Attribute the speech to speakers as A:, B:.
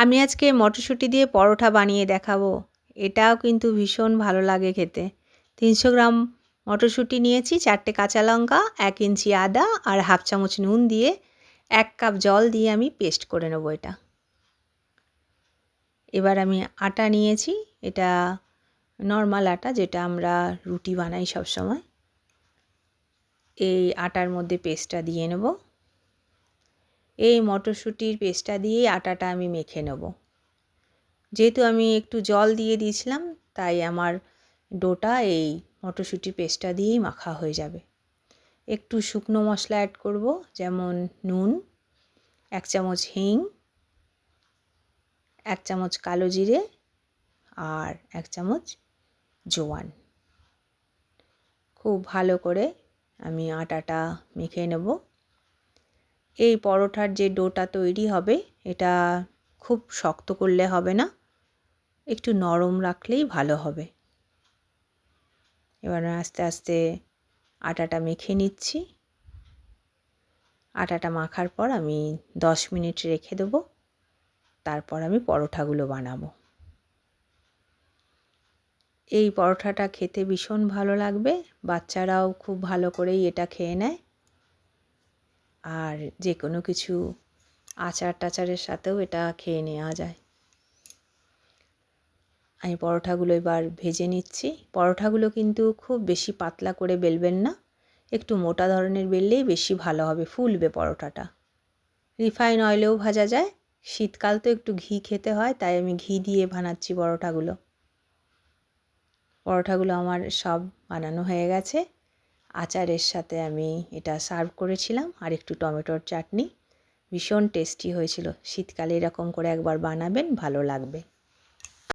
A: আমি আজকে মটরশুঁটি দিয়ে পরোটা বানিয়ে দেখাবো। এটাও কিন্তু ভীষণ ভালো লাগে খেতে। 300 গ্রাম মটরশুঁটি নিয়েছি, 4টে কাঁচা লঙ্কা, 1 ইঞ্চি আদা আর হাফ চামচ নুন দিয়ে 1 কাপ জল দিয়ে আমি পেস্ট করে নেব এটা। এবার আমি আটা নিয়েছি, এটা নরমাল আটা যেটা আমরা রুটি বানাই সবসময়। এই আটার মধ্যে পেস্টটা দিয়ে নেব। এই মটরশুঁটির পেস্টটা দিয়েই আটাটা আমি মেখে নেব। যেহেতু আমি একটু জল দিয়ে দিয়েছিলাম তাই আমার ডোটা এই মটরশুঁটির পেস্টটা দিয়েই মাখা হয়ে যাবে। একটু শুকনো মশলা অ্যাড করব, যেমন নুন, 1 চামচ হিং, 1 চামচ কালো জিরে আর 1 চামচ জোয়ান। খুব ভালো করে আমি আটাটা মেখে নেব। এই পরোটার যে ডোটা তৈরি হবে এটা খুব শক্ত করলে হবে না, একটু নরম রাখলেই ভালো হবে। এবার আস্তে আস্তে আটাটা মেখে নিচ্ছি। আটাটা মাখার পর আমি 10 মিনিট রেখে দেব, তারপর আমি পরোটাগুলো বানাবো। এই পরোটাটা খেতে ভীষণ ভালো লাগবে, বাচ্চারাও খুব ভালো করেই এটা খেয়ে নেয়। আর যে কোনো কিছু আচার টাচারের সাথেও এটা খেয়ে নেওয়া যায়। আমি পরোটাগুলো এবার ভেজে নিচ্ছি। পরোটাগুলো কিন্তু খুব বেশি পাতলা করে বেলবেন না, একটু মোটা ধরনের বেললেই বেশি ভালো হবে, ফুলবে পরোটাটা। রিফাইন অয়েলেও ভাজা যায়, শীতকাল তো একটু ঘি খেতে হয় তাই আমি ঘি দিয়ে বানাচ্ছি পরোটাগুলো। পরোটাগুলো আমার সব বানানো হয়ে গেছে। আচারের সাথে আমি এটা সার্ভ করেছিলাম আর একটু টমেটোর চাটনি। ভীষণ টেস্টি হয়েছিল। শীতকালে এরকম করে একবার বানাবেন, ভালো লাগবে।